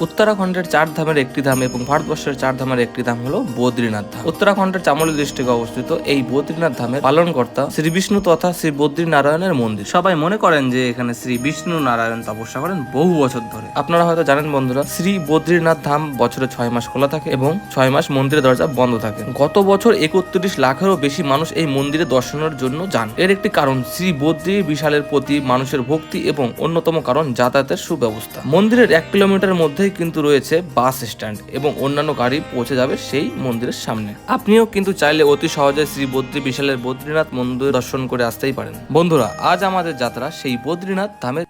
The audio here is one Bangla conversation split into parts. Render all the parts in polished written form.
উত্তরাখণ্ডের 4 ধামের একটি ধাম এবং ভারতবর্ষের 4 ধামের একটি ধাম হলো বদ্রীনাথ ধাম। উত্তরাখণ্ডের চামোলি ডিস্ট্রিক্টে অবস্থিত এই বদ্রীনাথ ধামের পালনকর্তা শ্রী বিষ্ণু তথা শ্রী বদ্রীনারায়ণের মন্দির। সবাই মনে করেন যে এখানে শ্রী বিষ্ণু নারায়ণ তপস্যা করেন বহু বছর ধরে। আপনারা হয়তো জানেন বন্ধুরা, শ্রী বদ্রীনাথ ধাম বছরে 6 মাস খোলা থাকে এবং 6 মাস মন্দিরের দরজা বন্ধ থাকে। গত বছর 31 লাখেরও বেশি মানুষ এই মন্দিরে দর্শনের জন্য যান। এর একটি কারণ শ্রী বদ্রী বিশালের প্রতি মানুষের ভক্তি এবং অন্যতম কারণ যাতায়াতের সুব্যবস্থা। মন্দিরের 1 কিলোমিটার মধ্যেই কিন্তু রয়েছে বাস স্ট্যান্ড এবং অন্যান্য গাড়ি পৌঁছে যাবে সেই মন্দিরের সামনে। আপনিও কিন্তু চাইলে অতি সহজে শ্রী বদ্রী বিশালের বদ্রীনাথ মন্দির দর্শন করে আসতেই পারেন। বন্ধুরা, আজ আমাদের যাত্রা সেই বদ্রীনাথ ধামের।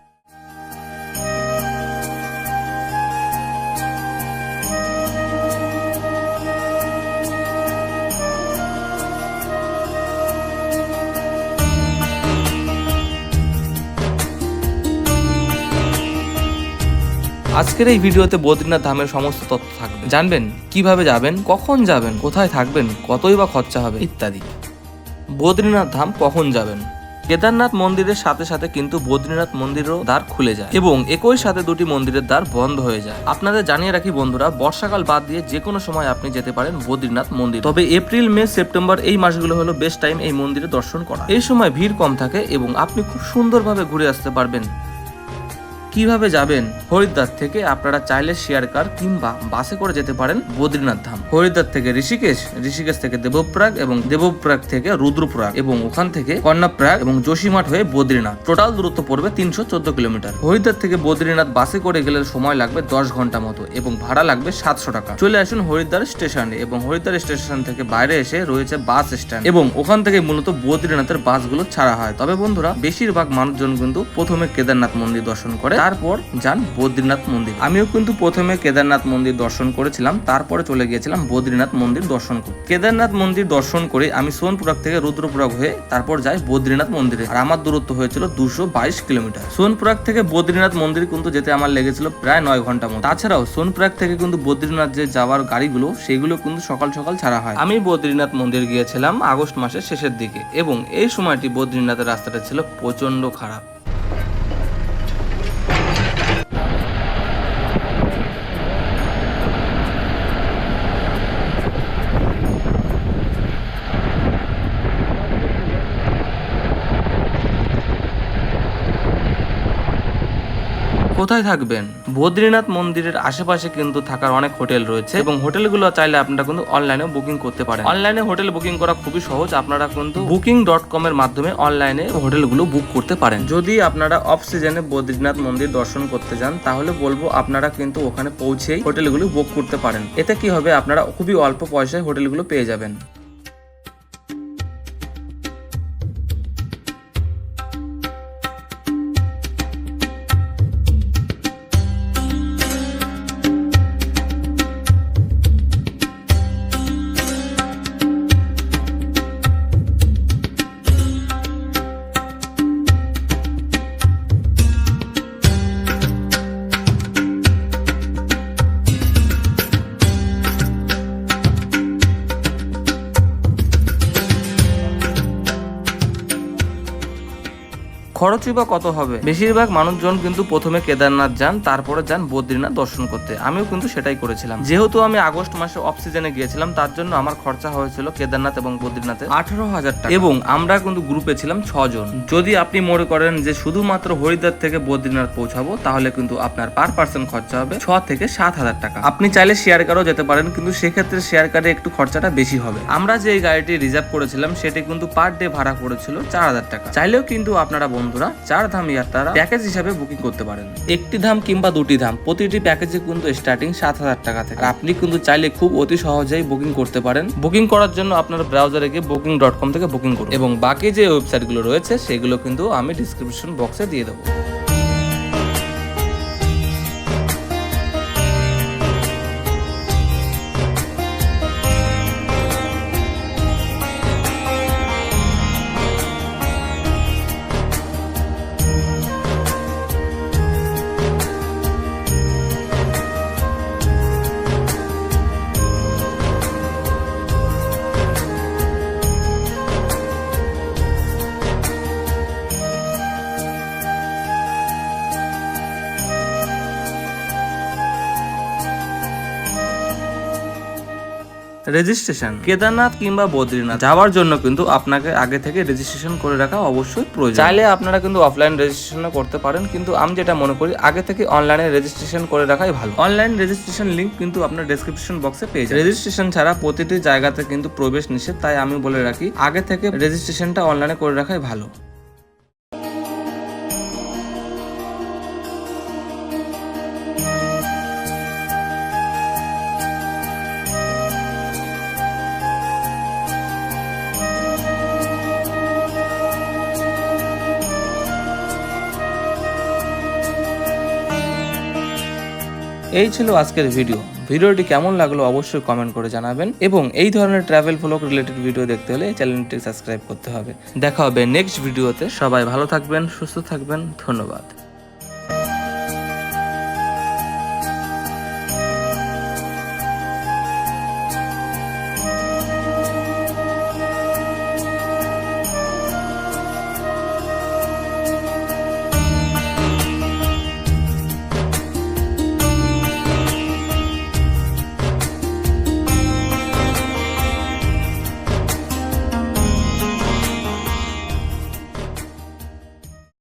আজকের এই ভিডিওতে বদ্রীনাথ ধামের সমস্ত তথ্য থাকবে। জানবেন কিভাবে যাবেন, কখন যাবেন, কোথায় থাকবেন, কতই বা খরচা হবে ইত্যাদি। বদ্রীনাথ ধাম কখন যাবেন? কেদারনাথ মন্দিরের সাথে সাথে কিন্তু বদ্রীনাথ মন্দিরেরও দ্বার খুলে যায় এবং একই সাথে দুটি মন্দিরের দ্বার বন্ধ হয়ে যায়। আপনাদের জানিয়ে রাখি বন্ধুরা, বর্ষাকাল বাদ দিয়ে যে কোনো সময় আপনি যেতে পারেন বদ্রীনাথ মন্দির। তবে এপ্রিল, মে, সেপ্টেম্বর এই মাসগুলো হলো বেস্ট টাইম এই মন্দিরে দর্শন করা। এই সময় ভিড় কম থাকে এবং আপনি খুব সুন্দরভাবে ঘুরে আসতে পারবেন। কিভাবে যাবেন? হরিদ্বার থেকে আপনারা চাইলে শেয়ার কার কিংবা বাসে করে যেতে পারেন বদ্রীনাথ ধাম। হরিদ্বার থেকে ঋষিকেশ, ঋষিকেশ থেকে দেবপ্রয়াগ এবং দেবপ্রয়াগ থেকে রুদ্রপ্রয়াগ এবং ওখান থেকে কর্ণপ্রয়াগ এবং যোশীমঠ হয়ে বদ্রীনাথ। টোটাল দূরত্ব পড়বে 314 কিলোমিটার। হরিদ্বার থেকে বদ্রীনাথ বাসে করে গেলে সময় লাগবে 10 ঘন্টা মতো এবং ভাড়া লাগবে 700 টাকা। চলে আসুন হরিদ্বার স্টেশনে এবং হরিদ্বার স্টেশন থেকে বাইরে এসে রয়েছে বাস স্ট্যান্ড এবং ওখান থেকে মূলত বদ্রীনাথের বাসগুলো ছাড়া হয়। তবে বন্ধুরা, বেশিরভাগ মানুষজন কিন্তু প্রথমে কেদারনাথ মন্দির দর্শন করে, তারপর যান বদ্রীনাথ মন্দির। আমিও কিন্তু প্রথমে কেদারনাথ মন্দির দর্শন করেছিলাম, তারপরে চলে গিয়েছিলাম বদ্রীনাথ মন্দির দর্শন করতে। কেদারনাথ মন্দির দর্শন করে আমি সোনপুরাগ থেকে রুদ্রপুরাগ হয়ে তারপর যাই বদ্রীনাথ মন্দিরে। আর আমার দূরত্ব হয়েছিল 222 কিলোমিটার। সোনপুরাগ থেকে বদ্রীনাথ মন্দির কিন্তু যেতে আমার লেগেছিল প্রায় 9 ঘন্টা মতো। তাছাড়াও সোনপুরাগ থেকে কিন্তু বদ্রীনাথ যে যাওয়ার গাড়িগুলো সেগুলো কিন্তু সকাল সকাল ছাড়া হয়। আমি বদ্রীনাথ মন্দির গিয়েছিলাম আগস্ট মাসের শেষের দিকে এবং এই সময়টি বদ্রীনাথের রাস্তাটা ছিল প্রচন্ড খারাপ। কোথায় থাকবেন? বদ্রীনাথ মন্দিরের আশেপাশে কিন্তু থাকার অনেক হোটেল রয়েছে এবং হোটেলগুলো চাইলে আপনারা কিন্তু অনলাইনে বুকিং করতে পারেন। অনলাইনে হোটেল বুকিং করা খুবই সহজ। আপনারা কিন্তু booking.com এর মাধ্যমে অনলাইনে হোটেলগুলো বুক করতে পারেন। যদি আপনারা অফ সিজনে বদ্রীনাথ মন্দির দর্শন করতে যান তাহলে বলবো আপনারা কিন্তু ওখানে পৌঁছেই হোটেলগুলো বুক করতে পারেন। এতে কি হবে, আপনারা খুবই অল্প পয়সায় হোটেলগুলো পেয়ে যাবেন। খরচই বা কত হবে? বেশিরভাগ মানুষজন কিন্তু প্রথমে কেদারনাথ যান, তারপরে যান বদ্রীনাথ দর্শন করতে। আমিও কিন্তু সেটাই করেছিলাম। যেহেতু আমি আগস্ট মাসে অফ সিজনে গিয়েছিলাম, তার জন্য আমার খরচা হয়েছিল কেদারনাথ এবং বদ্রীনাথে 18,000 টাকা এবং আমরা কিন্তু গ্রুপে ছিলাম 6 জন। যদি আপনি মনে করেন যে শুধুমাত্র হরিদ্বার থেকে বদ্রীনাথ পৌঁছাবো তাহলে কিন্তু আপনার পার পার্সন খরচা হবে 6 থেকে 7,000 টাকা। আপনি চাইলে শেয়ার কারও যেতে পারেন, কিন্তু সেক্ষেত্রে শেয়ার কারে একটু খরচাটা বেশি হবে। আমরা যে গাড়িটি রিজার্ভ করেছিলাম সেটি কিন্তু পার ডে ভাড়া পড়েছিল 4,000 টাকা। চাইলেও কিন্তু আপনারা বন্ধুরা 4 ধাম যাত্রা প্যাকেজ হিসাবে বুকিং করতে পারেন। একটি ধাম কিংবা দুটি ধাম প্রতিটি প্যাকেজে কিন্তু স্টার্টিং 7,000 টাকা থেকে। আপনি কিন্তু চাইলে খুব অতি সহজেই বুকিং করতে পারেন। বুকিং করার জন্য আপনার ব্রাউজারে গিয়ে booking.com থেকে বুকিং করুন এবং বাকি যে ওয়েবসাইটগুলো রয়েছে সেগুলো কিন্তু আমি ডিসক্রিপশন বক্সে দিয়ে দেবো। রেজিস্ট্রেশন, কেদারনাথ কিংবা বদ্রীনাথ যাওয়ার জন্য কিন্তু আপনাকে আগে থেকে রেজিস্ট্রেশন করে রাখা অবশ্যই প্রয়োজন। চাইলে আপনারা কিন্তু অফলাইন রেজিস্ট্রেশনও করতে পারেন, কিন্তু আমি যেটা মনে করি আগে থেকে অনলাইনে রেজিস্ট্রেশন করে রাখাই ভালো। অনলাইন রেজিস্ট্রেশন লিংক কিন্তু আপনার ডেসক্রিপশন বক্সে পেয়ে যাবেন। রেজিস্ট্রেশন ছাড়া প্রতিটি জায়গাতে কিন্তু প্রবেশ নিষেধ, তাই আমি বলে রাখি আগে থেকে রেজিস্ট্রেশনটা অনলাইনে করে রাখাই ভালো। এই ছিল আজকের ভিডিওটি কেমন লাগলো অবশ্যই কমেন্ট করে জানাবেন, এবং এই ধরনের ট্রাভেল ব্লগ রিলেটেড ভিডিও দেখতে হলে এই চ্যানেলটি সাবস্ক্রাইব করতে হবে। দেখা হবে নেক্সট ভিডিওতে। সবাই ভালো থাকবেন, সুস্থ থাকবেন, ধন্যবাদ।